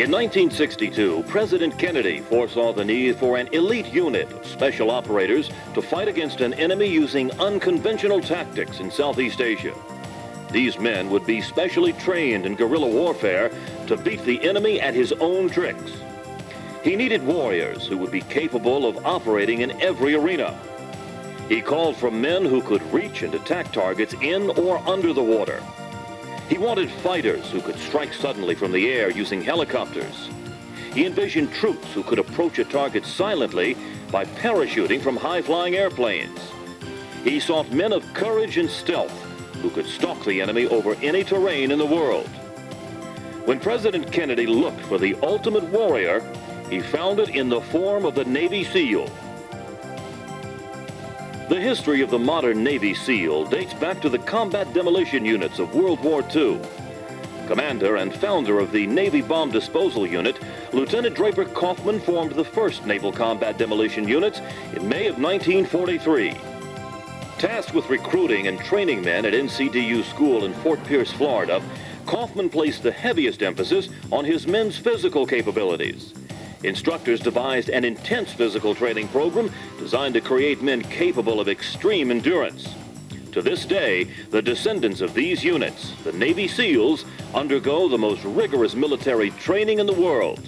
In 1962, President Kennedy foresaw the need for an elite unit of special operators to fight against an enemy using unconventional tactics in Southeast Asia. These men would be specially trained in guerrilla warfare to beat the enemy at his own tricks. He needed warriors who would be capable of operating in every arena. He called for men who could reach and attack targets in or under the water. He wanted fighters who could strike suddenly from the air using helicopters. He envisioned troops who could approach a target silently by parachuting from high-flying airplanes. He sought men of courage and stealth who could stalk the enemy over any terrain in the world. When President Kennedy looked for the ultimate warrior, he found it in the form of the Navy SEAL. The history of the modern Navy SEAL dates back to the combat demolition units of World War II. Commander and founder of the Navy Bomb Disposal Unit, Lieutenant Draper Kaufman formed the first naval combat demolition units in May of 1943. Tasked with recruiting and training men at NCDU School in Fort Pierce, Florida, Kaufman placed the heaviest emphasis on his men's physical capabilities. Instructors devised an intense physical training program designed to create men capable of extreme endurance. To this day, the descendants of these units, the Navy SEALs, undergo the most rigorous military training in the world.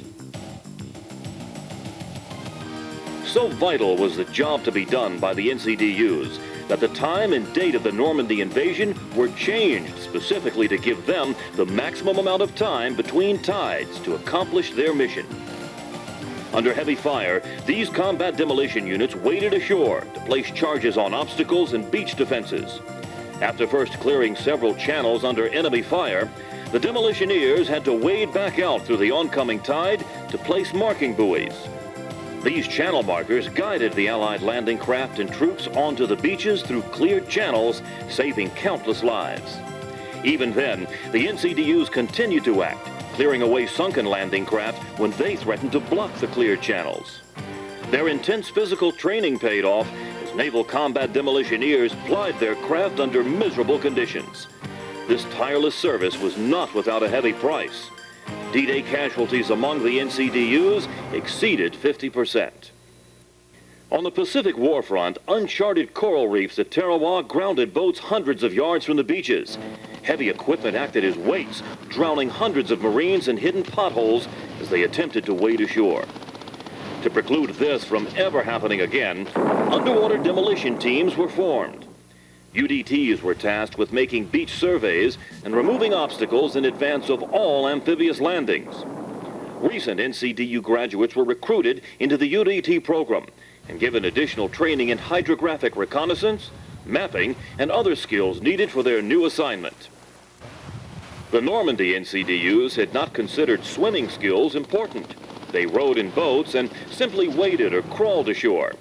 So vital was the job to be done by the NCDUs that the time and date of the Normandy invasion were changed specifically to give them the maximum amount of time between tides to accomplish their mission. Under heavy fire, these combat demolition units waded ashore to place charges on obstacles and beach defenses. After first clearing several channels under enemy fire, the demolitioneers had to wade back out through the oncoming tide to place marking buoys. These channel markers guided the Allied landing craft and troops onto the beaches through cleared channels, saving countless lives. Even then, the NCDUs continued to act, clearing away sunken landing craft when they threatened to block the cleared channels. Their intense physical training paid off as naval combat demolitioneers plied their craft under miserable conditions. This tireless service was not without a heavy price. D-Day casualties among the NCDUs exceeded 50%. On the Pacific warfront, uncharted coral reefs at Tarawa grounded boats hundreds of yards from the beaches. Heavy equipment acted as weights, drowning hundreds of Marines in hidden potholes as they attempted to wade ashore. To preclude this from ever happening again, underwater demolition teams were formed. UDTs were tasked with making beach surveys and removing obstacles in advance of all amphibious landings. Recent NCDU graduates were recruited into the UDT program and given additional training in hydrographic reconnaissance, mapping, and other skills needed for their new assignment. The Normandy NCDUs had not considered swimming skills important. They rowed in boats and simply waded or crawled ashore.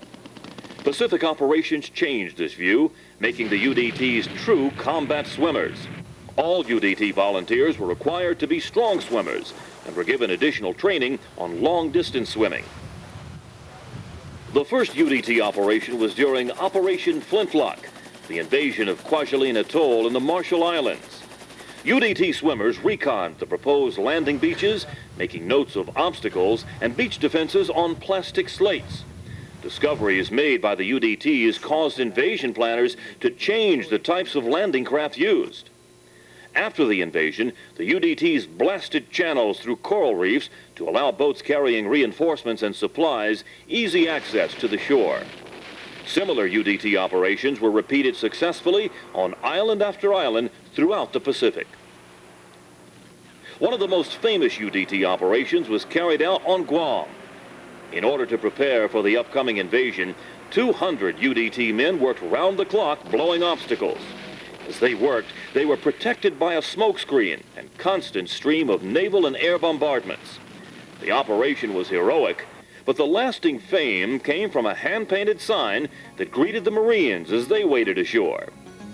Pacific operations changed this view, making the UDTs true combat swimmers. All UDT volunteers were required to be strong swimmers and were given additional training on long-distance swimming. The first UDT operation was during Operation Flintlock, the invasion of Kwajalein Atoll in the Marshall Islands. UDT swimmers reconned the proposed landing beaches, making notes of obstacles and beach defenses on plastic slates. Discoveries made by the UDTs caused invasion planners to change the types of landing craft used. After the invasion, the UDTs blasted channels through coral reefs to allow boats carrying reinforcements and supplies easy access to the shore. Similar UDT operations were repeated successfully on island after island throughout the Pacific. One of the most famous UDT operations was carried out on Guam. In order to prepare for the upcoming invasion, 200 UDT men worked round the clock blowing obstacles. As they worked, they were protected by a smokescreen and constant stream of naval and air bombardments. The operation was heroic, but the lasting fame came from a hand-painted sign that greeted the Marines as they waded ashore.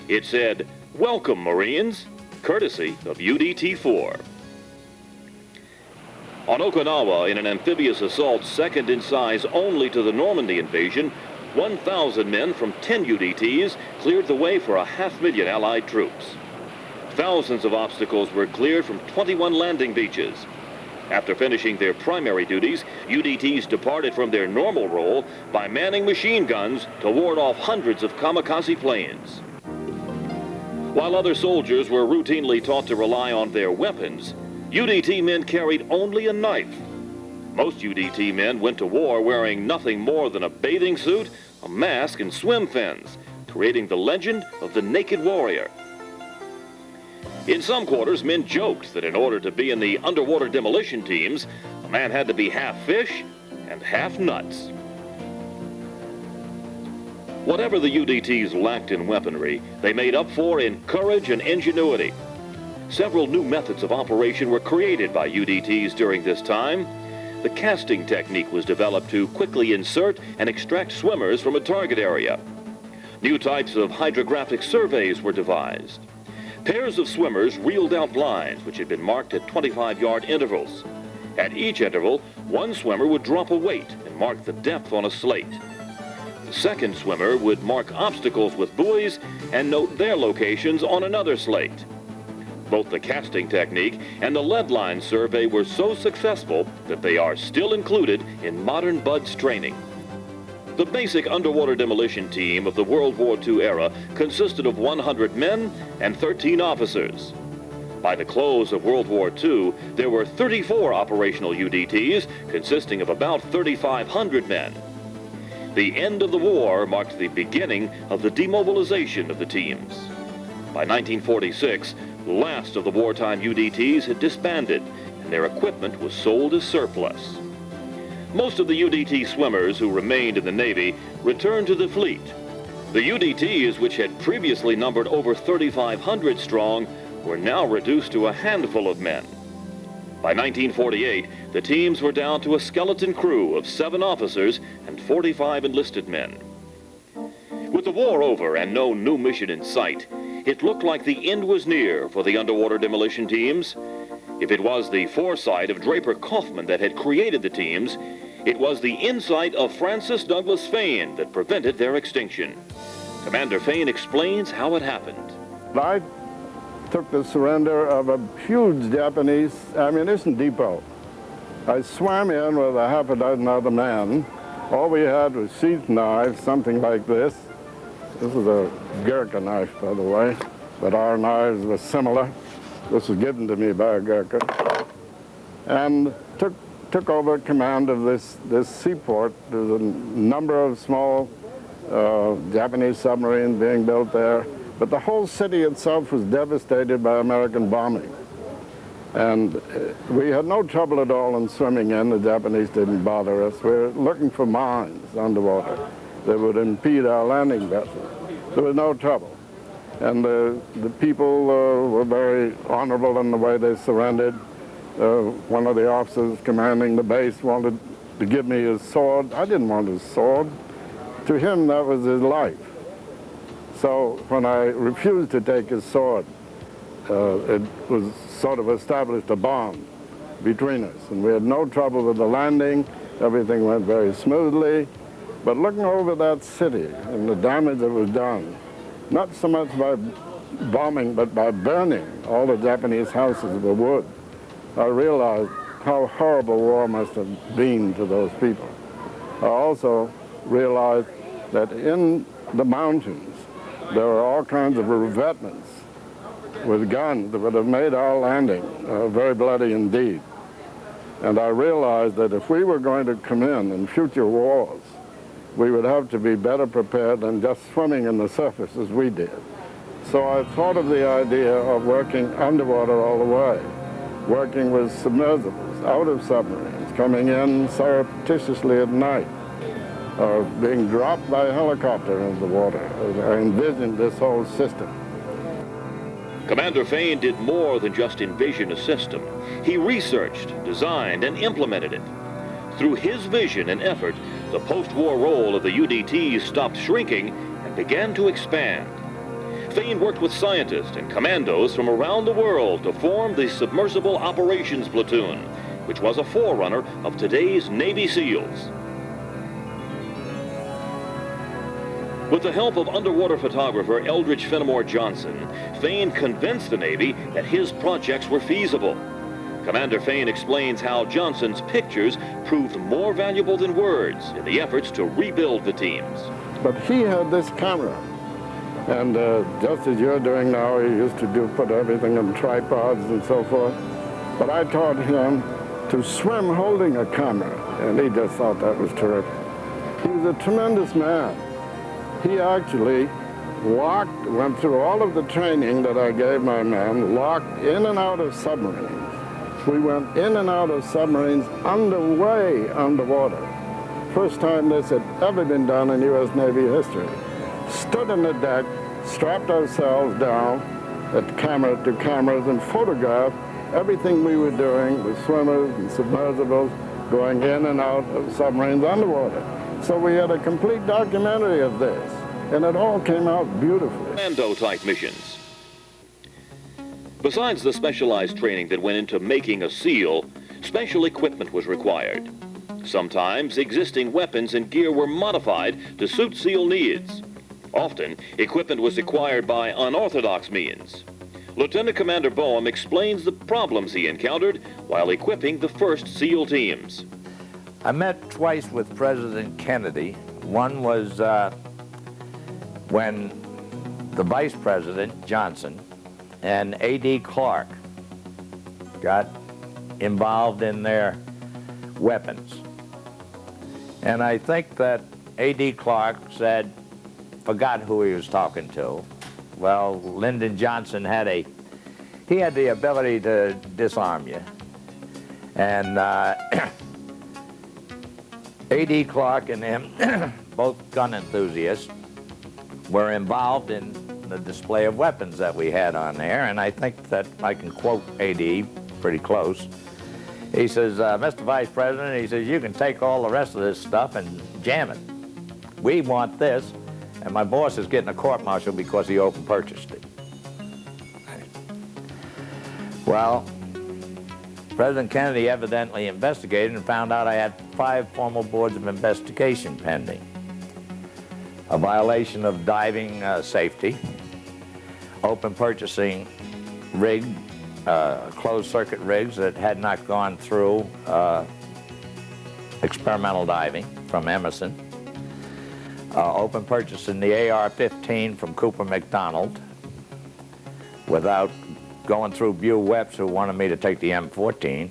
It said, "Welcome, Marines," courtesy of UDT-4. On Okinawa, in an amphibious assault second in size only to the Normandy invasion, 1,000 men from 10 UDTs cleared the way for 500,000 Allied troops. Thousands of obstacles were cleared from 21 landing beaches. After finishing their primary duties, UDTs departed from their normal role by manning machine guns to ward off hundreds of kamikaze planes. While other soldiers were routinely taught to rely on their weapons, UDT men carried only a knife. Most UDT men went to war wearing nothing more than a bathing suit, a mask, and swim fins, creating the legend of the naked warrior. In some quarters, men joked that in order to be in the underwater demolition teams, a man had to be half fish and half nuts. Whatever the UDTs lacked in weaponry, they made up for in courage and ingenuity. Several new methods of operation were created by UDTs during this time. The casting technique was developed to quickly insert and extract swimmers from a target area. New types of hydrographic surveys were devised. Pairs of swimmers reeled out lines which had been marked at 25-yard intervals. At each interval, one swimmer would drop a weight and mark the depth on a slate. The second swimmer would mark obstacles with buoys and note their locations on another slate. Both the casting technique and the lead line survey were so successful that they are still included in modern BUD/S training. The basic underwater demolition team of the World War II era consisted of 100 men and 13 officers. By the close of World War II, there were 34 operational UDTs consisting of about 3,500 men. The end of the war marked the beginning of the demobilization of the teams. By 1946, the last of the wartime UDTs had disbanded and their equipment was sold as surplus. Most of the UDT swimmers who remained in the Navy returned to the fleet. The UDTs, which had previously numbered over 3,500 strong, were now reduced to a handful of men. By 1948, the teams were down to a skeleton crew of 7 officers and 45 enlisted men. With the war over and no new mission in sight, it looked like the end was near for the underwater demolition teams. If it was the foresight of Draper Kaufman that had created the teams, it was the insight of Francis Douglas Fane that prevented their extinction. Commander Fane explains how it happened. I took the surrender of a huge Japanese ammunition depot. I swam in with a half a dozen other men. All we had was sheath knives, something like this. This is a Gurkha knife, by the way, but our knives were similar. This was given to me by a Gurkha. And took over command of this seaport. There's a number of small Japanese submarines being built there. But the whole city itself was devastated by American bombing. And we had no trouble at all in swimming in. The Japanese didn't bother us. We were looking for mines underwater that would impede our landing vessels. There was no trouble. And the people were very honorable in the way they surrendered. One of the officers commanding the base wanted to give me his sword. I didn't want his sword. To him, that was his life. So when I refused to take his sword, it was sort of established a bond between us. And we had no trouble with the landing. Everything went very smoothly. But looking over that city and the damage that was done, not so much by bombing, but by burning all the Japanese houses of wood, I realized how horrible war must have been to those people. I also realized that in the mountains, there were all kinds of revetments with guns that would have made our landing very bloody indeed. And I realized that if we were going to come in future wars, we would have to be better prepared than just swimming in the surface as we did. So I thought of the idea of working underwater all the way, working with submersibles out of submarines, coming in surreptitiously at night, or being dropped by a helicopter into the water. I envisioned this whole system. Commander Fane did more than just envision a system. He researched, designed, and implemented it. Through his vision and effort, the post-war role of the UDTs stopped shrinking and began to expand. Fane worked with scientists and commandos from around the world to form the Submersible Operations Platoon, which was a forerunner of today's Navy SEALs. With the help of underwater photographer Eldridge Fenimore Johnson, Fane convinced the Navy that his projects were feasible. Commander Fain explains how Johnson's pictures proved more valuable than words in the efforts to rebuild the teams. But he had this camera. And just as you're doing now, he used to put everything on tripods and so forth. But I taught him to swim holding a camera, and he just thought that was terrific. He was a tremendous man. He actually went through all of the training that I gave my men, locked in and out of submarines. We went in and out of submarines underwater. First time this had ever been done in U.S. Navy history. Stood on the deck, strapped ourselves down at cameras and photographed everything we were doing with swimmers and submersibles going in and out of submarines underwater. So we had a complete documentary of this, and it all came out beautifully. Commando-type missions. Besides the specialized training that went into making a SEAL, special equipment was required. Sometimes existing weapons and gear were modified to suit SEAL needs. Often, equipment was acquired by unorthodox means. Lieutenant Commander Boehm explains the problems he encountered while equipping the first SEAL teams. I met twice with President Kennedy. One was when the Vice President, Johnson, and A.D. Clark got involved in their weapons. And I think that A.D. Clark forgot who he was talking to. Well, Lyndon Johnson had the ability to disarm you. And A.D. Clark and him, both gun enthusiasts, were involved in the display of weapons that we had on there, and I think that I can quote A.D. pretty close. He says, Mr. Vice President, he says, you can take all the rest of this stuff and jam it. We want this, and my boss is getting a court-martial because he open purchased it. Well, President Kennedy evidently investigated and found out I had 5 formal boards of investigation pending. A violation of diving safety, open purchasing closed-circuit rigs that had not gone through experimental diving from Emerson, open purchasing the AR-15 from Cooper McDonald without going through Bew Wepps, who wanted me to take the M14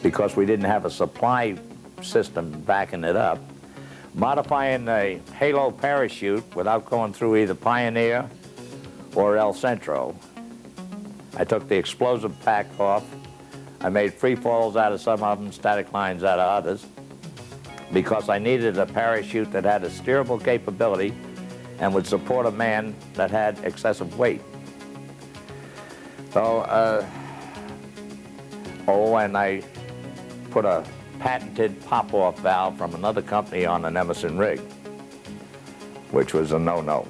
because we didn't have a supply system backing it up, modifying the Halo parachute without going through either Pioneer or El Centro. I took the explosive pack off. I made free falls out of some of them, static lines out of others, because I needed a parachute that had a steerable capability and would support a man that had excessive weight. So, and I put a patented pop-off valve from another company on an Emerson rig, which was a no-no.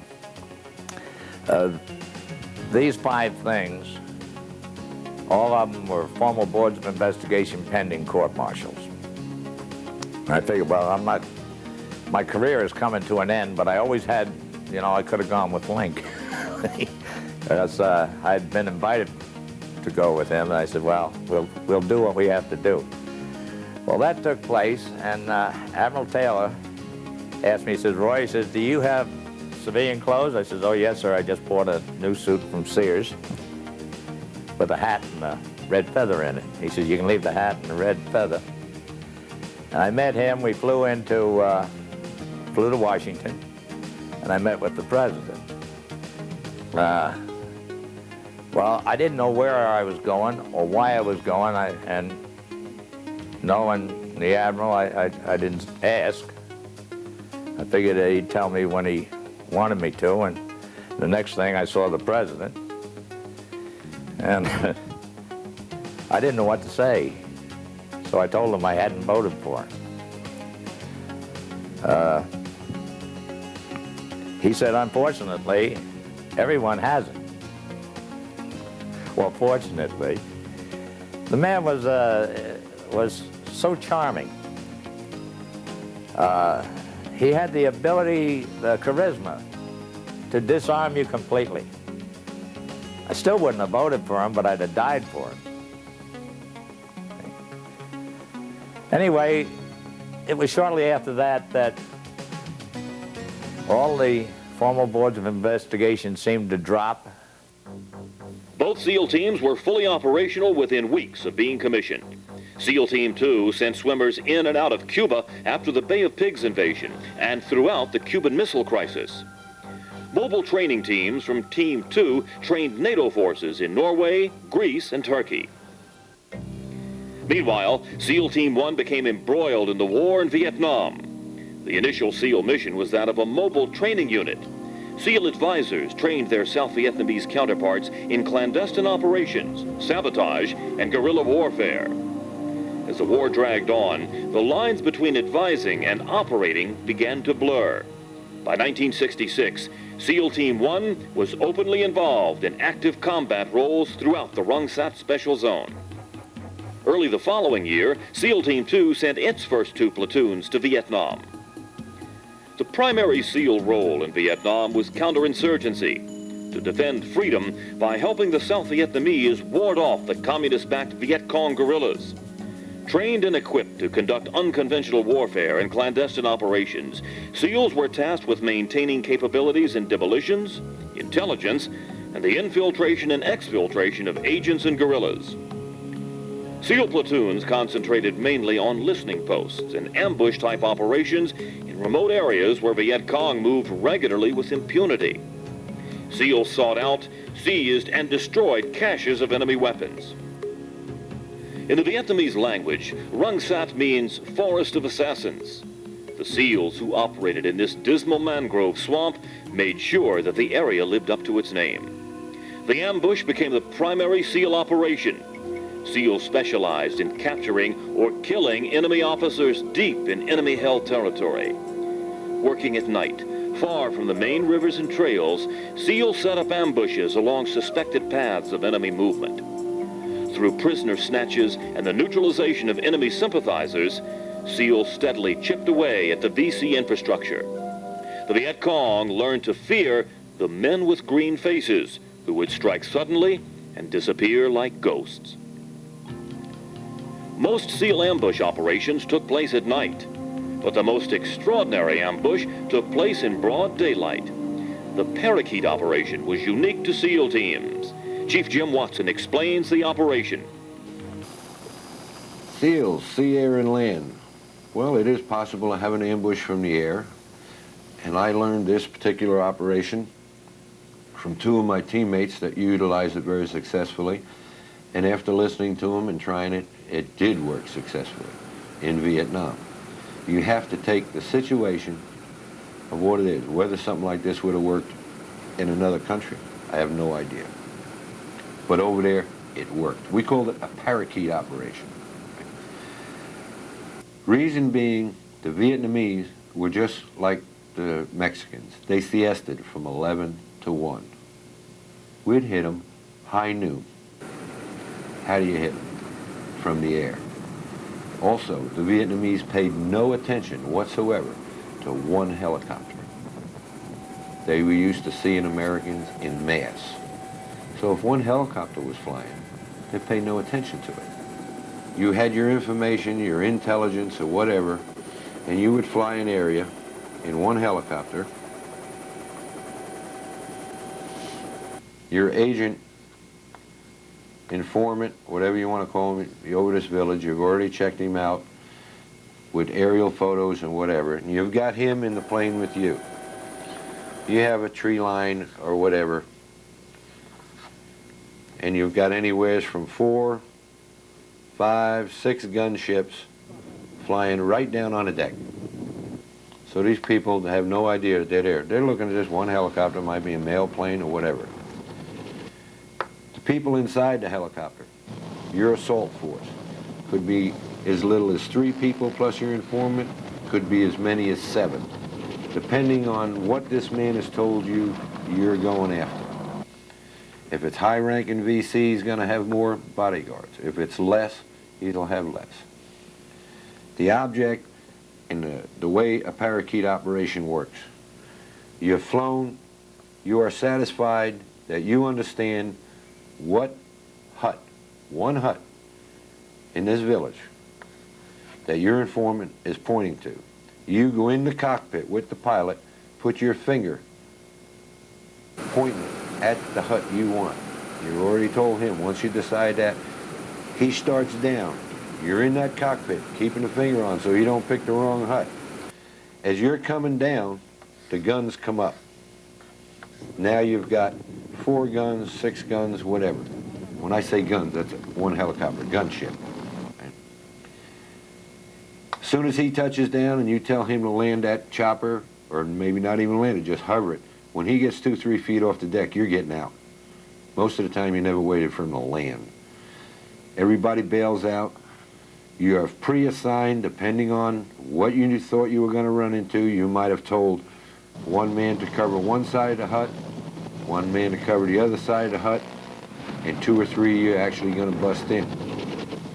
These 5 things, all of them were formal boards of investigation pending court-martials. I figured, well, my career is coming to an end, but I always had, I could have gone with Link. Because I'd been invited to go with him, and I said, well, we'll do what we have to do. Well, that took place, and Admiral Taylor asked me, he says, Roy, he says, do you have civilian clothes? I says, oh, yes, sir. I just bought a new suit from Sears with a hat and a red feather in it. He says, you can leave the hat and the red feather. And I met him. We flew to Washington, and I met with the president. Well, I didn't know where I was going or why I was going, and knowing the Admiral, I didn't ask. I figured he'd tell me when he wanted me to, and the next thing I saw the president, and I didn't know what to say, so I told him I hadn't voted for him. He said, unfortunately, everyone hasn't. Well, fortunately, the man was so charming. He had the ability, the charisma, to disarm you completely. I still wouldn't have voted for him, but I'd have died for him. Anyway, it was shortly after that that all the formal boards of investigation seemed to drop. Both SEAL teams were fully operational within weeks of being commissioned. SEAL Team 2 sent swimmers in and out of Cuba after the Bay of Pigs invasion and throughout the Cuban Missile Crisis. Mobile training teams from Team 2 trained NATO forces in Norway, Greece, and Turkey. Meanwhile, SEAL Team 1 became embroiled in the war in Vietnam. The initial SEAL mission was that of a mobile training unit. SEAL advisors trained their South Vietnamese counterparts in clandestine operations, sabotage, and guerrilla warfare. As the war dragged on, the lines between advising and operating began to blur. By 1966, SEAL Team 1 was openly involved in active combat roles throughout the Rung Sap Special Zone. Early the following year, SEAL Team 2 sent its first 2 platoons to Vietnam. The primary SEAL role in Vietnam was counterinsurgency, to defend freedom by helping the South Vietnamese ward off the communist-backed Viet Cong guerrillas. Trained and equipped to conduct unconventional warfare and clandestine operations, SEALs were tasked with maintaining capabilities in demolitions, intelligence, and the infiltration and exfiltration of agents and guerrillas. SEAL platoons concentrated mainly on listening posts and ambush-type operations in remote areas where Viet Cong moved regularly with impunity. SEALs sought out, seized, and destroyed caches of enemy weapons. In the Vietnamese language, Rung Sat means forest of assassins. The SEALs who operated in this dismal mangrove swamp made sure that the area lived up to its name. The ambush became the primary SEAL operation. SEALs specialized in capturing or killing enemy officers deep in enemy-held territory. Working at night, far from the main rivers and trails, SEALs set up ambushes along suspected paths of enemy movement. Through prisoner snatches and the neutralization of enemy sympathizers, SEALs steadily chipped away at the VC infrastructure. The Viet Cong learned to fear the men with green faces who would strike suddenly and disappear like ghosts. Most SEAL ambush operations took place at night, but the most extraordinary ambush took place in broad daylight. The Parakeet operation was unique to SEAL teams. Chief Jim Watson explains the operation. SEALs, sea, air, and land. Well, it is possible to have an ambush from the air, and I learned this particular operation from 2 of my teammates that utilized it very successfully, and after listening to them and trying it, it did work successfully in Vietnam. You have to take the situation of what it is. Whether something like this would have worked in another country, I have no idea. But over there, it worked. We called it a parakeet operation. Reason being, the Vietnamese were just like the Mexicans. They siested from 11 to 1. We'd hit them high noon. How do you hit them? From the air. Also, the Vietnamese paid no attention whatsoever to one helicopter. They were used to seeing Americans in mass. So if one helicopter was flying, they paid no attention to it. You had your information, your intelligence, or whatever, and you would fly an area in one helicopter. Your agent, informant, whatever you want to call him, you're over this village, you've already checked him out with aerial photos and whatever, and you've got him in the plane with you. You have a tree line or whatever, and you've got anywhere from 4, 5, 6 gunships flying right down on the deck. So these people have no idea that they're there. They're looking at this one helicopter, might be a mail plane or whatever. The people inside the helicopter, your assault force, could be as little as 3 people plus your informant, could be as many as 7, depending on what this man has told you you're going after. If it's high-ranking VC, he's going to have more bodyguards. If it's less, he'll have less. The object and the way a parakeet operation works, you've flown, you are satisfied that you understand what hut, one hut in this village, that your informant is pointing to. You go in the cockpit with the pilot, put your finger pointing at the hut you want. You already told him, once you decide that, he starts down. You're in that cockpit, keeping the finger on so you don't pick the wrong hut. As you're coming down, the guns come up. Now you've got 4 guns, 6 guns, whatever. When I say guns, that's one helicopter, gunship. As soon as he touches down and you tell him to land that chopper, or maybe not even land it, just hover it, when he gets 2-3 feet off the deck, you're getting out. Most of the time, you never waited for him to land. Everybody bails out. You are pre-assigned, depending on what you thought you were going to run into. You might have told one man to cover one side of the hut, one man to cover the other side of the hut, and 2 or 3 you're actually going to bust in.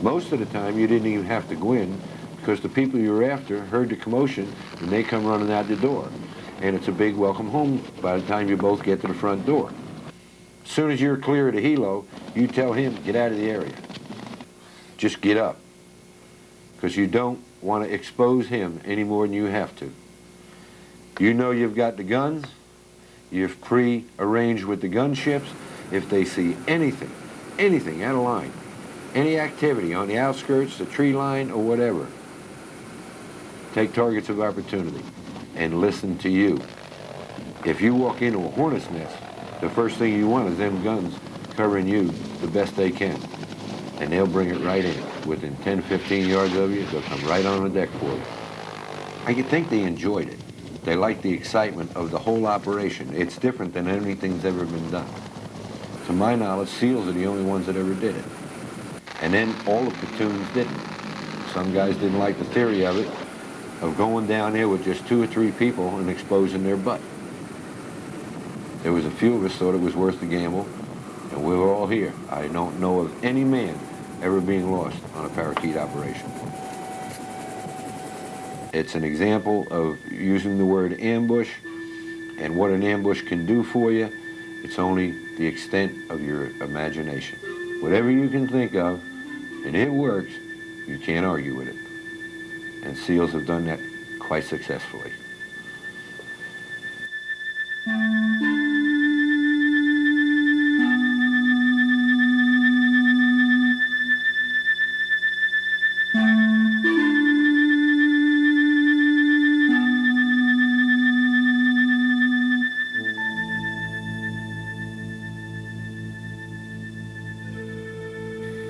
Most of the time, you didn't even have to go in because the people you were after heard the commotion and they come running out the door. And it's a big welcome home by the time you both get to the front door. As soon as you're clear of the helo, you tell him, get out of the area. Just get up. Because you don't want to expose him any more than you have to. You know you've got the guns. You've pre-arranged with the gunships. If they see anything out of line, any activity on the outskirts, the tree line, or whatever, take targets of opportunity and listen to you. If you walk into a hornet's nest, the first thing you want is them guns covering you the best they can. And they'll bring it right in. Within 10, 15 yards of you, they'll come right on the deck for you. I could think they enjoyed it. They liked the excitement of the whole operation. It's different than anything that's ever been done. To my knowledge, SEALs are the only ones that ever did it. And then all the platoons didn't. Some guys didn't like the theory of it, of going down there with just 2 or 3 people and exposing their butt. There was a few of us thought it was worth the gamble, and we were all here. I don't know of any man ever being lost on a parakeet operation. It's an example of using the word ambush and what an ambush can do for you. It's only the extent of your imagination. Whatever you can think of, and it works, you can't argue with it. And SEALs have done that quite successfully.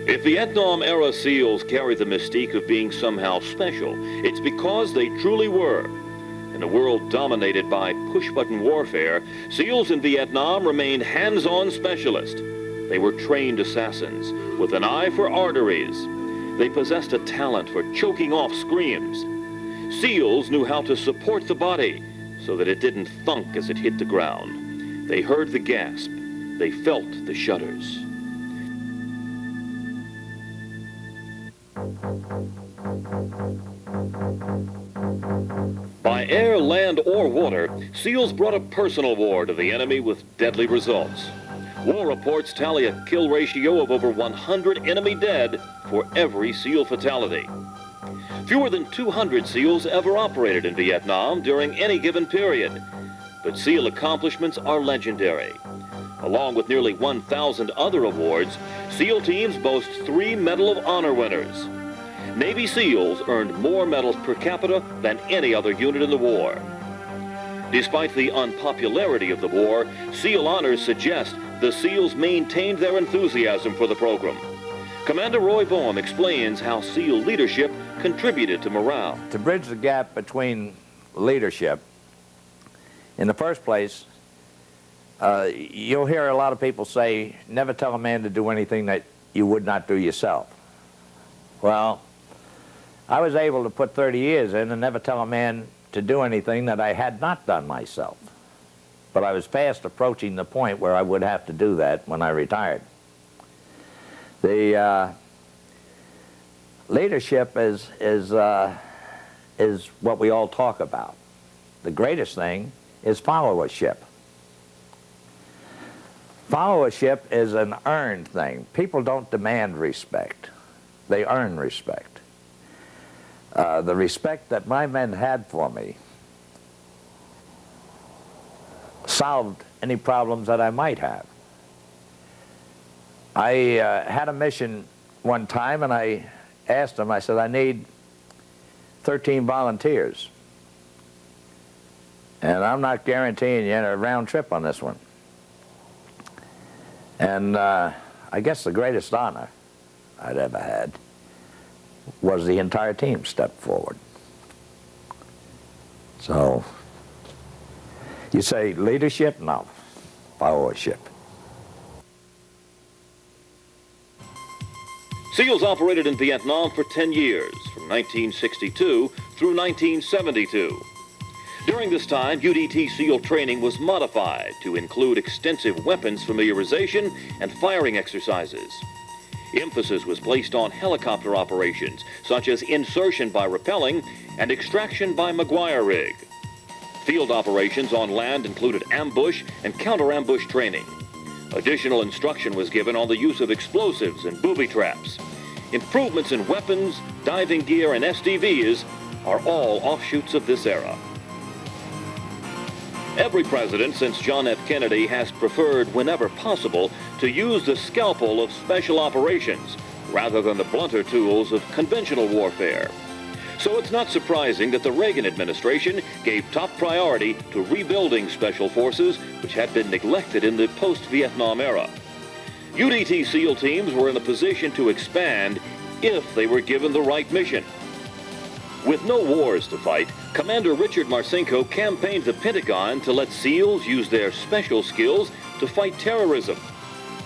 If Vietnam-era SEALs carry the mystique of being somehow special, it's because they truly were. In a world dominated by push-button warfare, SEALs in Vietnam remained hands-on specialists. They were trained assassins with an eye for arteries. They possessed a talent for choking off screams. SEALs knew how to support the body so that it didn't thunk as it hit the ground. They heard the gasp. They felt the shudders. By air, land, or water, SEALs brought a personal war to the enemy with deadly results. War reports tally a kill ratio of over 100 enemy dead for every SEAL fatality. Fewer than 200 SEALs ever operated in Vietnam during any given period, but SEAL accomplishments are legendary. Along with nearly 1,000 other awards, SEAL teams boast 3 Medal of Honor winners. Navy SEALs earned more medals per capita than any other unit in the war. Despite the unpopularity of the war, SEAL honors suggest the SEALs maintained their enthusiasm for the program. Commander Roy Boehm explains how SEAL leadership contributed to morale. To bridge the gap between leadership, in the first place, you'll hear a lot of people say, never tell a man to do anything that you would not do yourself. Well, I was able to put 30 years in and never tell a man to do anything that I had not done myself. But I was fast approaching the point where I would have to do that when I retired. The leadership is what we all talk about. The greatest thing is followership. Followership is an earned thing. People don't demand respect. They earn respect. The respect that my men had for me solved any problems that I might have. I had a mission one time, and I asked them, I said, I need 13 volunteers. And I'm not guaranteeing you a round trip on this one. And I guess the greatest honor I'd ever had was the entire team stepped forward. So, you say leadership? No, followership. SEALs operated in Vietnam for 10 years, from 1962 through 1972. During this time, UDT SEAL training was modified to include extensive weapons familiarization and firing exercises. Emphasis was placed on helicopter operations, such as insertion by rappelling and extraction by Maguire rig. Field operations on land included ambush and counter-ambush training. Additional instruction was given on the use of explosives and booby traps. Improvements in weapons, diving gear, and SDVs are all offshoots of this era. Every president since John F. Kennedy has preferred, whenever possible, to use the scalpel of special operations rather than the blunter tools of conventional warfare. So it's not surprising that the Reagan administration gave top priority to rebuilding special forces, which had been neglected in the post-Vietnam era. UDT SEAL teams were in a position to expand if they were given the right mission. With no wars to fight, Commander Richard Marcinko campaigned the Pentagon to let SEALs use their special skills to fight terrorism.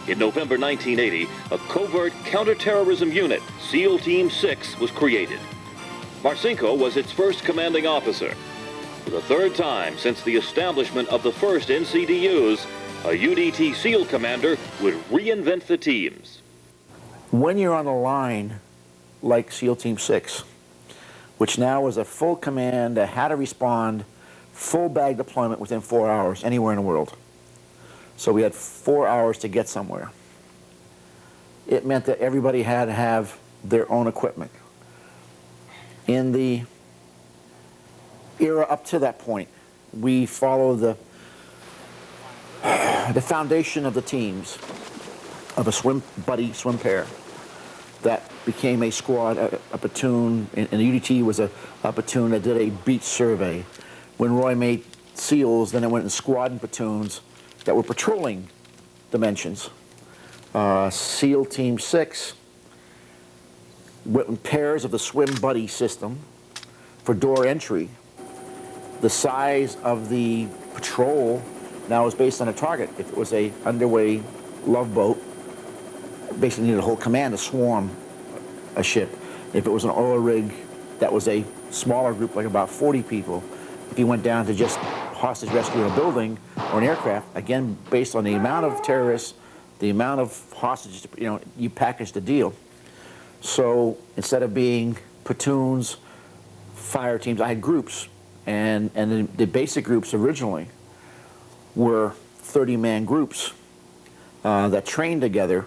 In November 1980, a covert counterterrorism unit, SEAL Team 6, was created. Marcinko was its first commanding officer. For the third time since the establishment of the first NCDUs, a UDT SEAL commander would reinvent the teams. When you're on the line, like SEAL Team 6, which now is a full command that had to respond, full bag deployment within 4 hours, anywhere in the world. So we had 4 hours to get somewhere. It meant that everybody had to have their own equipment. In the era up to that point, we followed the foundation of the teams of a swim buddy, swim pair that became a squad, a platoon, and UDT was a platoon that did a beach survey. When Roy made SEALs, then it went in squad and platoons that were patrolling dimensions. SEAL Team 6 went in pairs of the swim buddy system for door entry. The size of the patrol now is based on a target. If it was a underway love boat, basically needed a whole command to swarm a ship. If it was an oil rig, that was a smaller group, like about 40 people. If you went down to just hostage rescue in a building or an aircraft, again, based on the amount of terrorists, the amount of hostages, you package the deal. So instead of being platoons, fire teams, I had groups. And the basic groups originally were 30-man groups that trained together,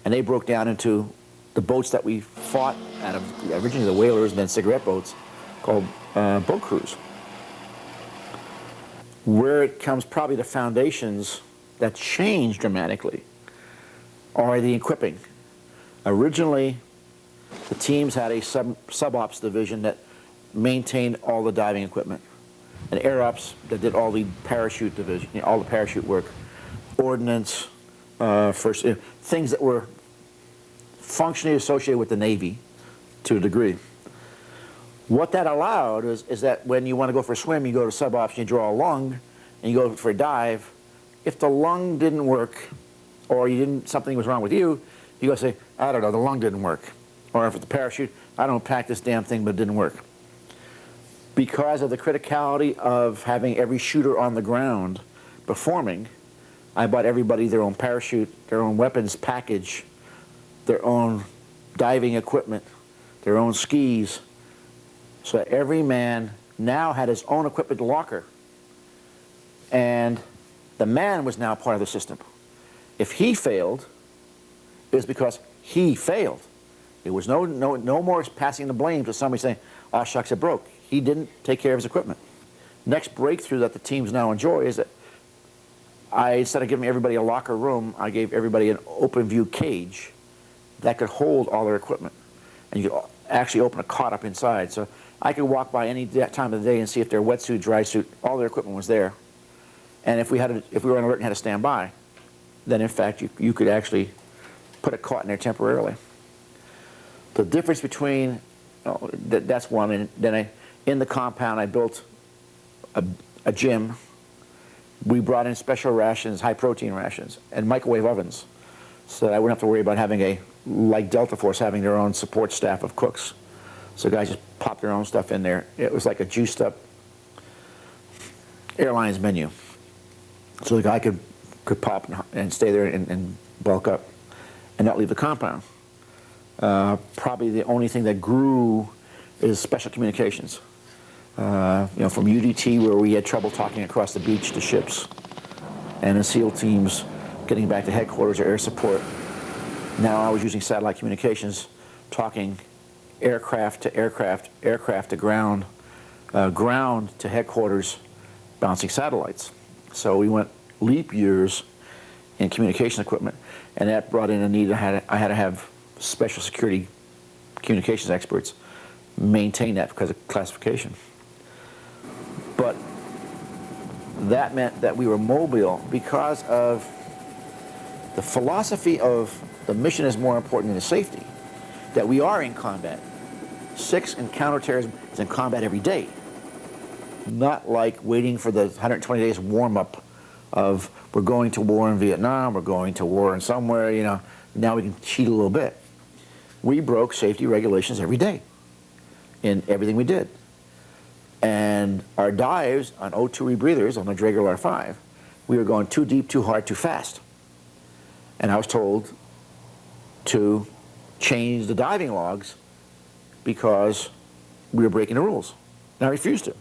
and they broke down into the boats that we fought out of, originally the whalers and then cigarette boats, called boat crews. Where it comes probably the foundations that changed dramatically are the equipping. Originally, the teams had a sub-ops division that maintained all the diving equipment, and air ops that did all the parachute division, all the parachute work, ordnance, things that were functionally associated with the Navy to a degree. What that allowed is that when you want to go for a swim, you go to sub-ops, you draw a lung, and you go for a dive. If the lung didn't work, or something was wrong with you, you go say, I don't know, the lung didn't work. Or if it's the parachute, I don't pack this damn thing, but it didn't work. Because of the criticality of having every shooter on the ground performing, I bought everybody their own parachute, their own weapons package, their own diving equipment, their own skis, so that every man now had his own equipment locker. And the man was now part of the system. If he failed, it was because he failed. There was no more passing the blame to somebody saying, ah shucks, it broke. He didn't take care of his equipment. Next breakthrough that the teams now enjoy is that instead of giving everybody a locker room, I gave everybody an open view cage that could hold all their equipment. And you could actually open a cot up inside. So I could walk by any time of the day and see if their wetsuit, dry suit, all their equipment was there. And if we were on alert and had to stand by, then in fact you could actually put a cot in there temporarily. The difference between, that's one, and then in the compound I built a gym. We brought in special rations, high protein rations, and microwave ovens, so that I wouldn't have to worry about having like Delta Force, having their own support staff of cooks. So guys just pop their own stuff in there. It was like a juiced up airlines menu. So the guy could pop and stay there and bulk up and not leave the compound. Probably the only thing that grew is special communications. From UDT, where we had trouble talking across the beach to ships, and the SEAL teams getting back to headquarters or air support. Now I was using satellite communications, talking aircraft to aircraft, aircraft to ground, ground to headquarters, bouncing satellites. So we went leap years in communication equipment, and that brought in a need. I had to have special security communications experts maintain that because of classification. But that meant that we were mobile because of the philosophy of the mission is more important than the safety, that we are in combat. 6 in counterterrorism is in combat every day, not like waiting for the 120 days warm-up of we're going to war in Vietnam, we're going to war in somewhere, now we can cheat a little bit. We broke safety regulations every day in everything we did. And our dives on O2 rebreathers on the Draeger R5, we were going too deep, too hard, too fast. And I was told to change the diving logs because we were breaking the rules. And I refused to.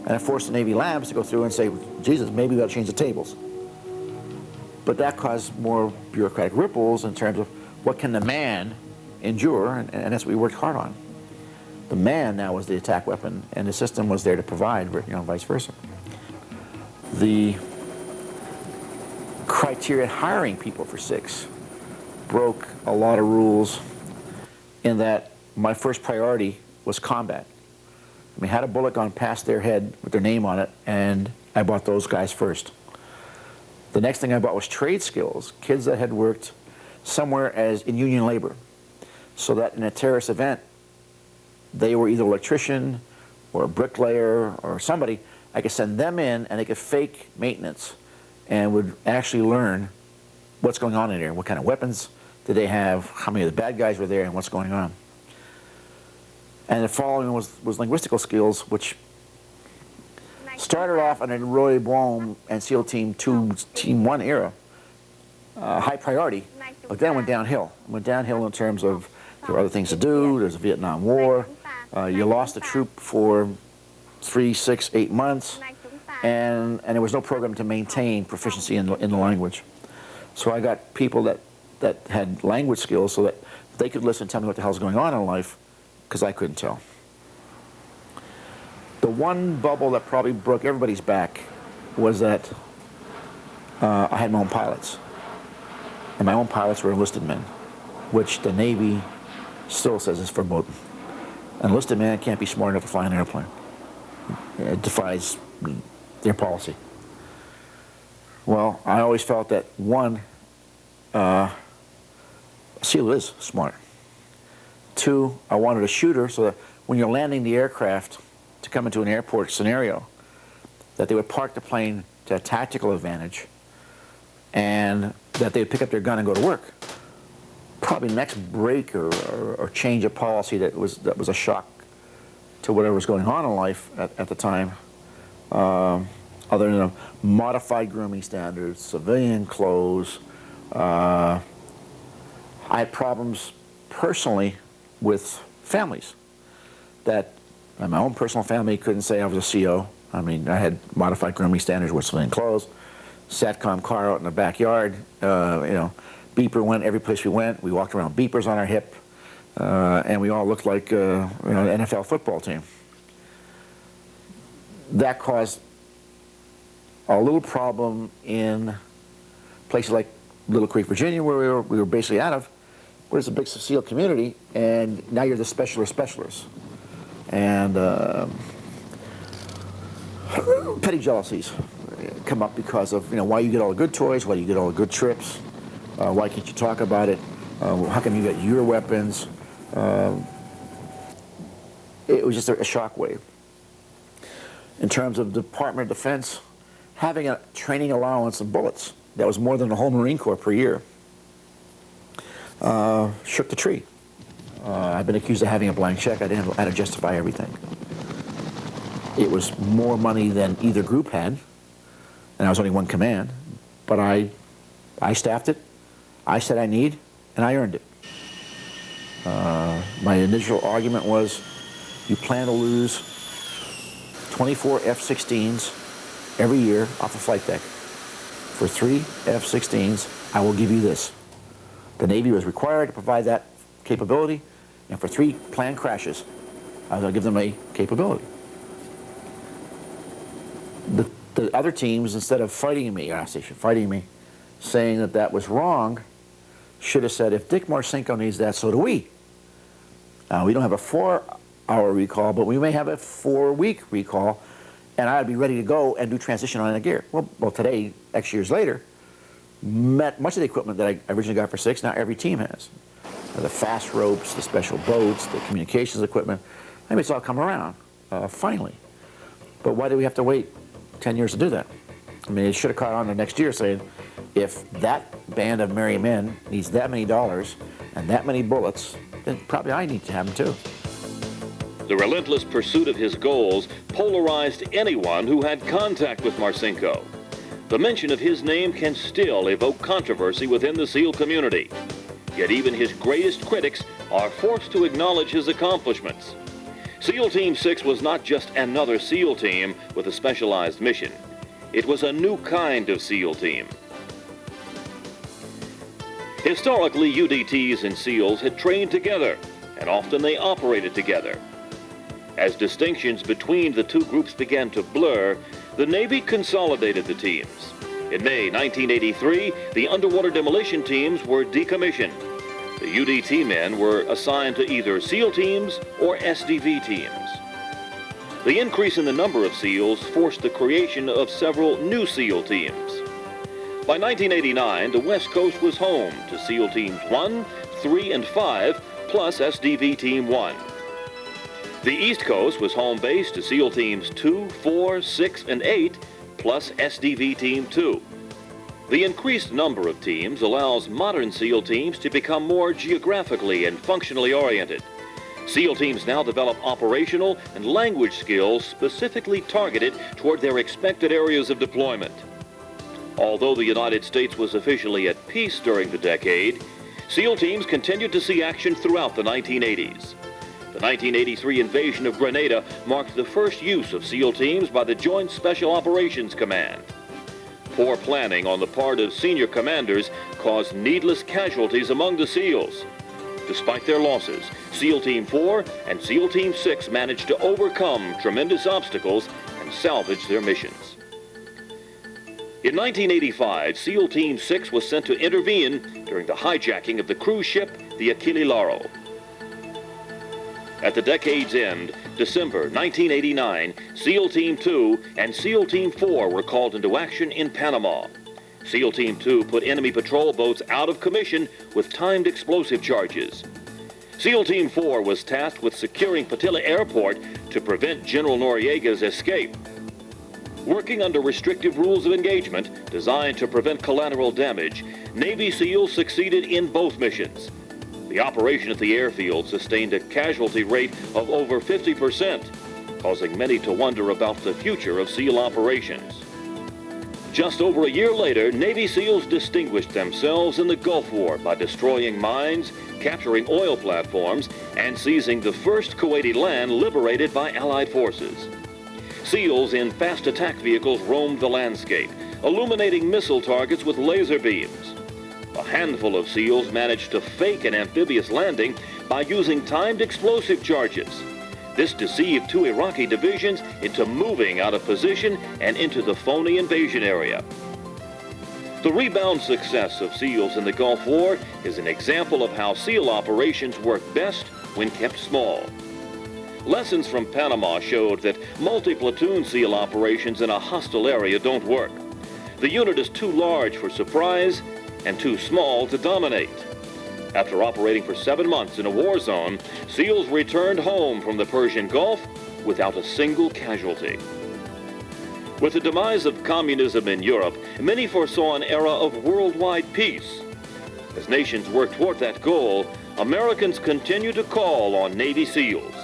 And I forced the Navy labs to go through and say, Jesus, maybe we ought to change the tables. But that caused more bureaucratic ripples in terms of what can the man endure, and that's what we worked hard on. The man now was the attack weapon, and the system was there to provide, vice versa. The criteria hiring people for 6 broke a lot of rules in that my first priority was combat. Had a bullet gone past their head with their name on it, and I bought those guys first. The next thing I bought was trade skills, kids that had worked somewhere as in union labor, so that in a terrorist event, they were either an electrician or a bricklayer or somebody. I could send them in and they could fake maintenance and would actually learn what's going on in there, what kind of weapons did they have, how many of the bad guys were there, and what's going on. And the following was linguistical skills, which started off on a Roy Blom and SEAL Team 2, Team 1 era, high priority, but then went downhill. Went downhill in terms of there were other things to do. There's a Vietnam War. You lost a troop for 3, 6, 8 months, and there was no program to maintain proficiency in the language. So I got people that had language skills so that they could listen and tell me what the hell's going on in life, because I couldn't tell. The one bubble that probably broke everybody's back was that I had my own pilots. And my own pilots were enlisted men, which the Navy still says is verboten. An enlisted man can't be smart enough to fly an airplane. It defies their policy. Well, I always felt that one, a SEAL is smart. 2, I wanted a shooter so that when you're landing the aircraft to come into an airport scenario, that they would park the plane to a tactical advantage and that they would pick up their gun and go to work. Probably the next break or change of policy that was a shock to whatever was going on in life at the time, other than modified grooming standards, civilian clothes. I had problems personally with families that my own personal family couldn't say I was a CO. I had modified grooming standards with civilian clothes, SATCOM car out in the backyard, beeper went every place we went. We walked around beepers on our hip. and we all looked like an NFL football team. That caused a little problem in places like Little Creek, Virginia, where we were basically out of, where there's a big SEAL community, and now you're the specialists. And petty jealousies come up because of, why you get all the good toys, why do you get all the good trips, why can't you talk about it, how come you get your weapons. It was just a shockwave. In terms of the Department of Defense, having a training allowance of bullets that was more than the whole Marine Corps per year shook the tree. I've been accused of having a blank check. I had to justify everything. It was more money than either group had, and I was only one command, but I staffed it, I said I need, and I earned it. My initial argument was, you plan to lose 24 F-16s every year off the flight deck. For 3 F-16s, I will give you this. The Navy was required to provide that capability, and for 3 planned crashes, I was going to give them a capability. The other teams, instead of fighting me, saying that that was wrong, should have said, if Dick Marcinko needs that, so do we. We don't have a 4-hour recall, but we may have a 4-week recall, and I'd be ready to go and do transition on the gear. Well, today, X years later, much of the equipment that I originally got for 6, now every team has. The fast ropes, the special boats, the communications equipment. Maybe it's all come around, finally. But why do we have to wait 10 years to do that? I mean, it should have caught on the next year saying, if that band of merry men needs that many dollars and that many bullets, then probably I need to have them too. The relentless pursuit of his goals polarized anyone who had contact with Marcinko. The mention of his name can still evoke controversy within the SEAL community. Yet even his greatest critics are forced to acknowledge his accomplishments. SEAL Team 6 was not just another SEAL team with a specialized mission. It was a new kind of SEAL team. Historically, UDTs and SEALs had trained together, and often they operated together. As distinctions between the two groups began to blur, the Navy consolidated the teams. In May 1983, the underwater demolition teams were decommissioned. The UDT men were assigned to either SEAL teams or SDV teams. The increase in the number of SEALs forced the creation of several new SEAL teams. By 1989, the West Coast was home to SEAL Teams 1, 3, and 5, plus SDV Team 1. The East Coast was home base to SEAL Teams 2, 4, 6, and 8, plus SDV Team 2. The increased number of teams allows modern SEAL teams to become more geographically and functionally oriented. SEAL teams now develop operational and language skills specifically targeted toward their expected areas of deployment. Although the United States was officially at peace during the decade, SEAL teams continued to see action throughout the 1980s. The 1983 invasion of Grenada marked the first use of SEAL teams by the Joint Special Operations Command. Poor planning on the part of senior commanders caused needless casualties among the SEALs. Despite their losses, SEAL Team 4 and SEAL Team 6 managed to overcome tremendous obstacles and salvage their missions. In 1985, SEAL Team 6 was sent to intervene during the hijacking of the cruise ship, the Achille Lauro. At the decade's end, December 1989, SEAL Team 2 and SEAL Team 4 were called into action in Panama. SEAL Team 2 put enemy patrol boats out of commission with timed explosive charges. SEAL Team 4 was tasked with securing Patilla Airport to prevent General Noriega's escape. Working under restrictive rules of engagement designed to prevent collateral damage, Navy SEALs succeeded in both missions. The operation at the airfield sustained a casualty rate of over 50%, causing many to wonder about the future of SEAL operations. Just over a year later, Navy SEALs distinguished themselves in the Gulf War by destroying mines, capturing oil platforms, and seizing the first Kuwaiti land liberated by Allied forces. SEALs in fast attack vehicles roamed the landscape, illuminating missile targets with laser beams. A handful of SEALs managed to fake an amphibious landing by using timed explosive charges. This deceived two Iraqi divisions into moving out of position and into the phony invasion area. The rebound success of SEALs in the Gulf War is an example of how SEAL operations work best when kept small. Lessons from Panama showed that multi-platoon SEAL operations in a hostile area don't work. The unit is too large for surprise and too small to dominate. After operating for 7 months in a war zone, SEALs returned home from the Persian Gulf without a single casualty. With the demise of communism in Europe, many foresaw an era of worldwide peace. As nations work toward that goal, Americans continue to call on Navy SEALs.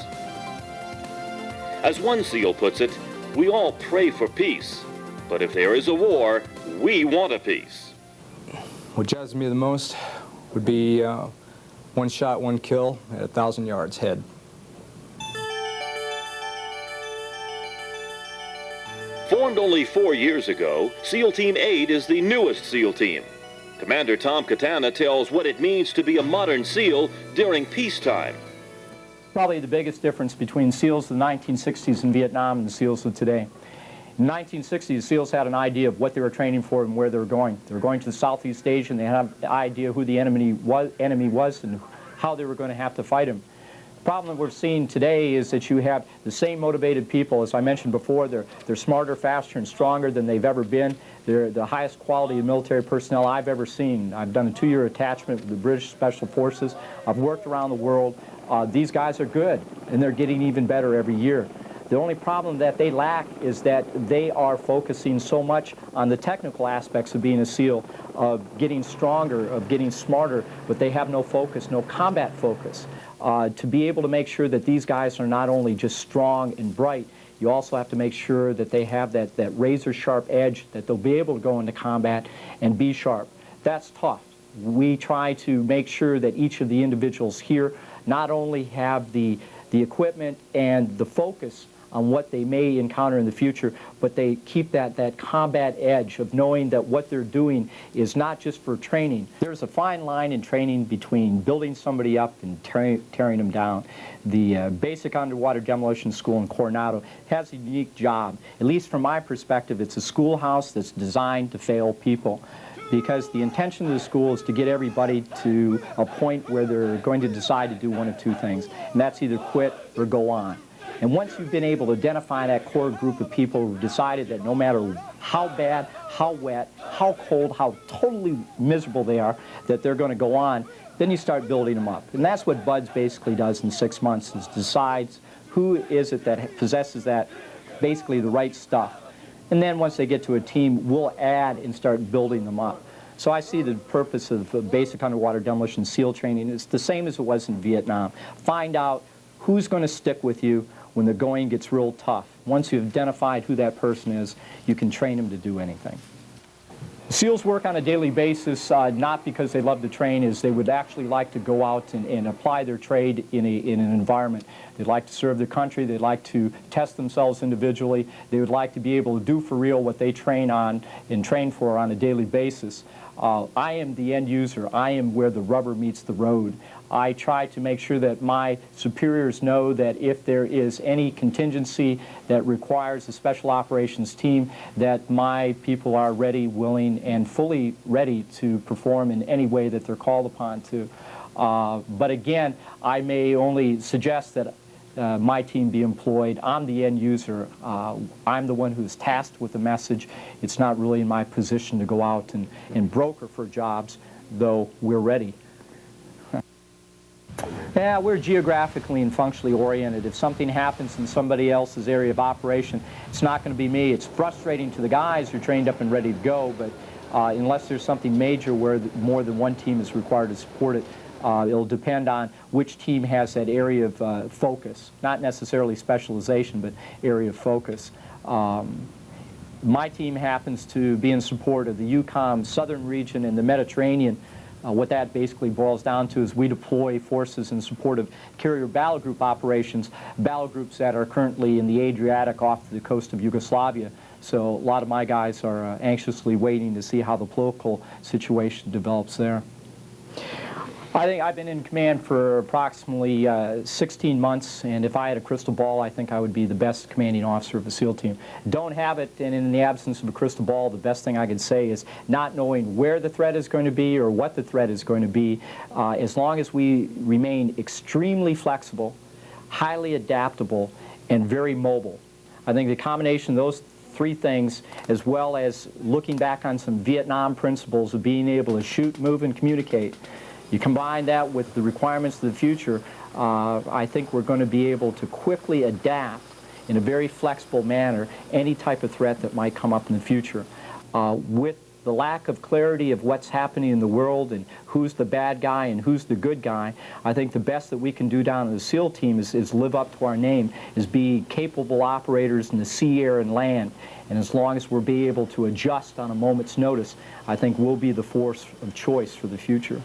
As one SEAL puts it, we all pray for peace, but if there is a war, we want a peace. What jazzes me the most would be one shot, one kill at 1,000 yards head. Formed only 4 years ago, SEAL Team 8 is the newest SEAL team. Commander Tom Katana tells what it means to be a modern SEAL during peacetime. Probably the biggest difference between SEALs of the 1960s in Vietnam and the SEALs of today. In the 1960s, SEALs had an idea of what they were training for and where they were going. They were going to the Southeast Asia, and they had an idea who the enemy was and how they were going to have to fight him. The problem that we're seeing today is that you have the same motivated people. As I mentioned before, they're smarter, faster, and stronger than they've ever been. They're the highest quality of military personnel I've ever seen. I've done a 2-year attachment with the British Special Forces. I've worked around the world. These guys are good, and they're getting even better every year. The only problem that they lack is that they are focusing so much on the technical aspects of being a SEAL, of getting stronger, of getting smarter, but they have no focus, no combat focus. To be able to make sure that these guys are not only just strong and bright, you also have to make sure that they have that razor-sharp edge, that they'll be able to go into combat and be sharp. That's tough. We try to make sure that each of the individuals here not only have the equipment and the focus on what they may encounter in the future, but they keep that combat edge of knowing that what they're doing is not just for training. There's a fine line in training between building somebody up and tearing them down. The Basic Underwater Demolition School in Coronado has a unique job. At least from my perspective, it's a schoolhouse that's designed to fail people, because the intention of the school is to get everybody to a point where they're going to decide to do one of two things, and that's either quit or go on. And once you've been able to identify that core group of people who've decided that no matter how bad, how wet, how cold, how totally miserable they are, that they're going to go on, then you start building them up. And that's what BUD/S basically does in 6 months, is decides who is it that possesses that, basically the right stuff. And then once they get to a team, we'll add and start building them up. So I see the purpose of basic underwater demolition SEAL training is the same as it was in Vietnam. Find out who's going to stick with you when the going gets real tough. Once you've identified who that person is, you can train them to do anything. SEALs work on a daily basis, not because they love to train, is they would actually like to go out and apply their trade in an environment. They'd like to serve their country, they'd like to test themselves individually, they would like to be able to do for real what they train on and train for on a daily basis. I am the end user. I am where the rubber meets the road. I try to make sure that my superiors know that if there is any contingency that requires a special operations team, that my people are ready, willing, and fully ready to perform in any way that they're called upon to. But again, I may only suggest that my team be employed. I'm the end user. I'm the one who's tasked with the message. It's not really in my position to go out and broker for jobs, though we're ready. Yeah, we're geographically and functionally oriented. If something happens in somebody else's area of operation, it's not going to be me. It's frustrating to the guys who are trained up and ready to go, but unless there's something major where more than one team is required to support it, it'll depend on which team has that area of focus, not necessarily specialization, but area of focus. My team happens to be in support of the EUCOM southern region and the Mediterranean. What that basically boils down to is we deploy forces in support of carrier battle group operations, battle groups that are currently in the Adriatic off the coast of Yugoslavia. So a lot of my guys are anxiously waiting to see how the political situation develops there. I think I've been in command for approximately 16 months, and if I had a crystal ball, I think I would be the best commanding officer of a SEAL team. Don't have it, and in the absence of a crystal ball, the best thing I can say is not knowing where the threat is going to be or what the threat is going to be. As long as we remain extremely flexible, highly adaptable, and very mobile. I think the combination of those three things, as well as looking back on some Vietnam principles of being able to shoot, move, and communicate, you combine that with the requirements of the future, I think we're going to be able to quickly adapt in a very flexible manner any type of threat that might come up in the future. With the lack of clarity of what's happening in the world and who's the bad guy and who's the good guy, I think the best that we can do down in the SEAL team is live up to our name, is be capable operators in the sea, air, and land. And as long as we're be able to adjust on a moment's notice, I think we'll be the force of choice for the future.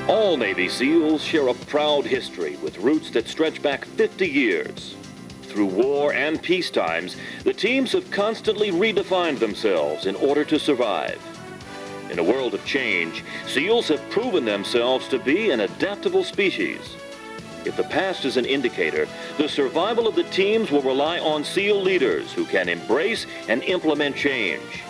All Navy SEALs share a proud history with roots that stretch back 50 years. Through war and peace times, the teams have constantly redefined themselves in order to survive. In a world of change, SEALs have proven themselves to be an adaptable species. If the past is an indicator, the survival of the teams will rely on SEAL leaders who can embrace and implement change.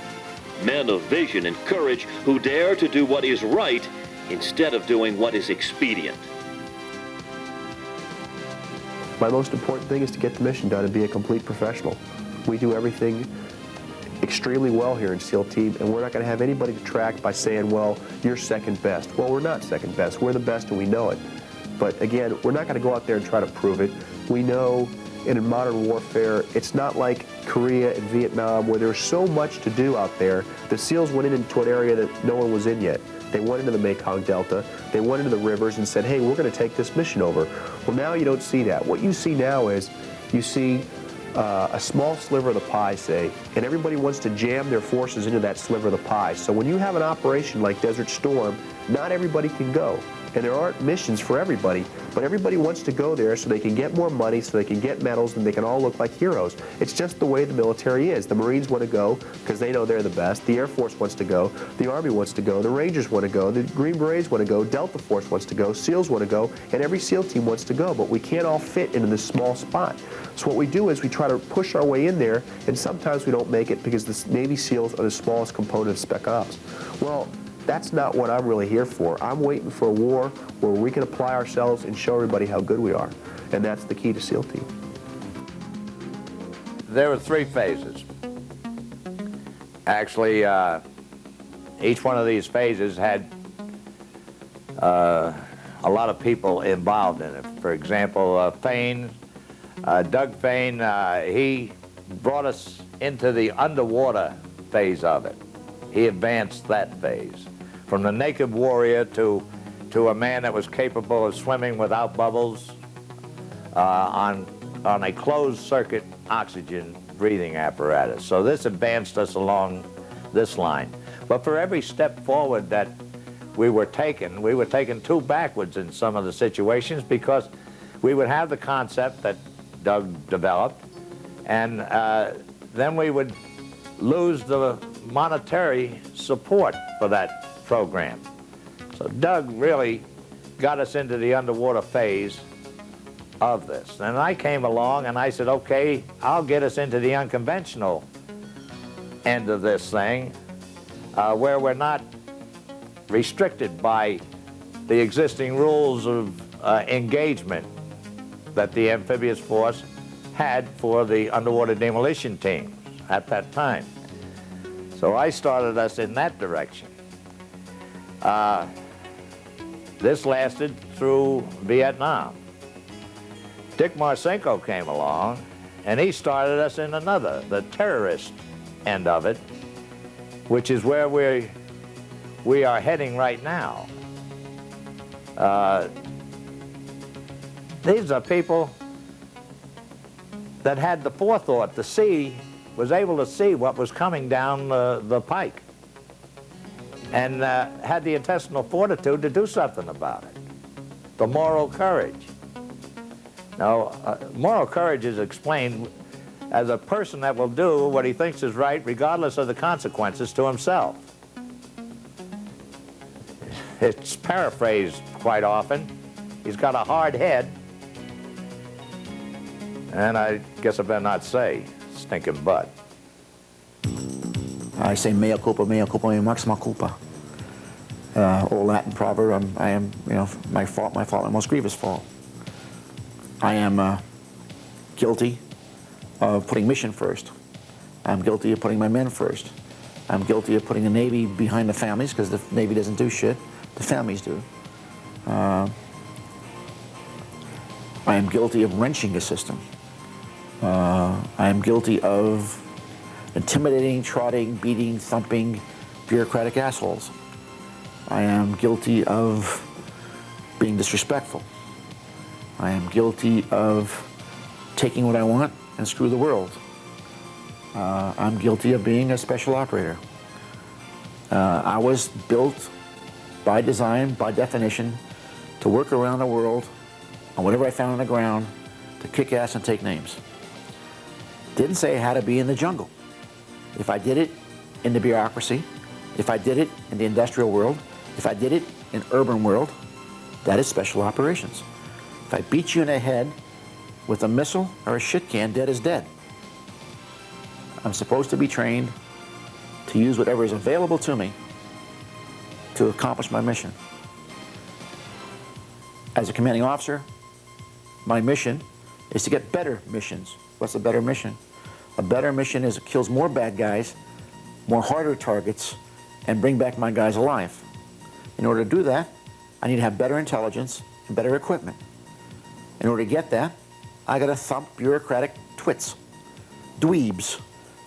Men of vision and courage who dare to do what is right instead of doing what is expedient. My most important thing is to get the mission done and be a complete professional. We do everything extremely well here in SEAL Team, and we're not going to have anybody detract by saying, well, you're second best. Well, we're not second best. We're the best and we know it. But again, we're not going to go out there and try to prove it. We know in modern warfare, it's not like Korea and Vietnam where there's so much to do out there. The SEALs went into an area that no one was in yet. They went into the Mekong Delta, they went into the rivers and said, hey, we're going to take this mission over. Well, now you don't see that. What you see now is you see a small sliver of the pie, say, and everybody wants to jam their forces into that sliver of the pie. So when you have an operation like Desert Storm, not everybody can go. And there aren't missions for everybody, but everybody wants to go there so they can get more money, so they can get medals, and they can all look like heroes. It's just the way the military is. The Marines want to go because they know they're the best. The Air Force wants to go. The Army wants to go. The Rangers want to go. The Green Berets want to go. Delta Force wants to go. SEALs want to go. And every SEAL team wants to go, but we can't all fit into this small spot. So what we do is we try to push our way in there, and sometimes we don't make it because the Navy SEALs are the smallest component of Spec Ops. Well, that's not what I'm really here for. I'm waiting for a war where we can apply ourselves and show everybody how good we are. And that's the key to SEAL Team. There were 3 phases. Actually, each one of these phases had a lot of people involved in it. For example, Fain, Doug Fain, he brought us into the underwater phase of it. He advanced that phase. From the naked warrior to a man that was capable of swimming without bubbles on a closed circuit oxygen breathing apparatus. So this advanced us along this line. But for every step forward that we were taken 2 backwards in some of the situations, because we would have the concept that Doug developed, and then we would lose the monetary support for that program. So Doug really got us into the underwater phase of this. And I came along and I said, okay, I'll get us into the unconventional end of this thing, where we're not restricted by the existing rules of engagement that the amphibious force had for the underwater demolition teams at that time. So I started us in that direction. This lasted through Vietnam. Dick Marcinko came along, and he started us in another, the terrorist end of it, which is where we are heading right now. These are people that had the forethought to see, was able to see what was coming down the pike, and had the intestinal fortitude to do something about it. The moral courage. Now, moral courage is explained as a person that will do what he thinks is right regardless of the consequences to himself. It's paraphrased quite often. He's got a hard head, and I guess I better not say stinking butt. I say mea culpa, maxima culpa. Old Latin proverb, I am, my fault, my most grievous fault. I am guilty of putting mission first. I'm guilty of putting my men first. I'm guilty of putting the Navy behind the families, because the Navy doesn't do shit. The families do. I am guilty of wrenching the system. I am guilty of intimidating, trotting, beating, thumping bureaucratic assholes. I am guilty of being disrespectful. I am guilty of taking what I want and screw the world. I'm guilty of being a special operator. I was built by design, by definition, to work around the world on whatever I found on the ground, to kick ass and take names. Didn't say I had to be in the jungle. If I did it in the bureaucracy, if I did it in the industrial world, if I did it in urban world, that is special operations. If I beat you in the head with a missile or a shit can, dead is dead. I'm supposed to be trained to use whatever is available to me to accomplish my mission. As a commanding officer, my mission is to get better missions. What's a better mission? A better mission is it kills more bad guys, more harder targets, and bring back my guys alive. In order to do that, I need to have better intelligence and better equipment. In order to get that, I gotta thump bureaucratic twits, dweebs,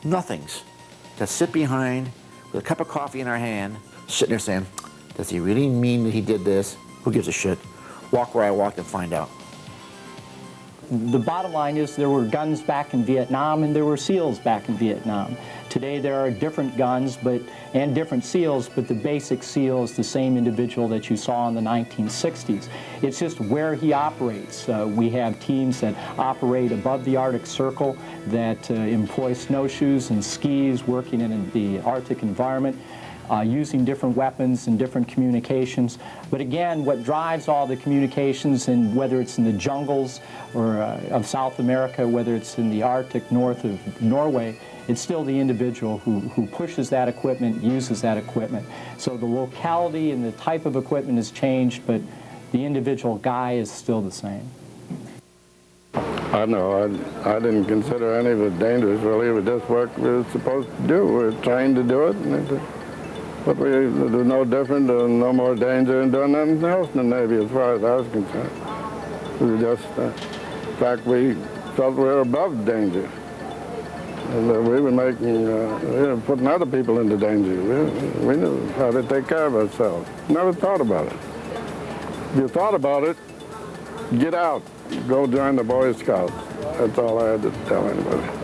nothings that sit behind with a cup of coffee in our hand, sitting there saying, does he really mean that he did this? Who gives a shit? Walk where I walked and find out. The bottom line is there were guns back in Vietnam and there were SEALs back in Vietnam. Today there are different guns and different SEALs, but the basic SEAL is the same individual that you saw in the 1960s. It's just where he operates. We have teams that operate above the Arctic Circle that employ snowshoes and skis, working in the Arctic environment, using different weapons and different communications. But again, what drives all the communications, and whether it's in the jungles or of South America, whether it's in the Arctic north of Norway, it's still the individual who pushes that equipment, uses that equipment. So the locality and the type of equipment has changed, but the individual guy is still the same. I know, I didn't consider any of it dangerous, really. It was just work we were supposed to do. We were trained to do it. But we do no different and no more danger in doing anything else in the Navy as far as I was concerned. It was just, in fact, we felt we were above danger. And we were making, we were putting other people into danger. We knew how to take care of ourselves. Never thought about it. If you thought about it, get out. Go join the Boy Scouts. That's all I had to tell anybody.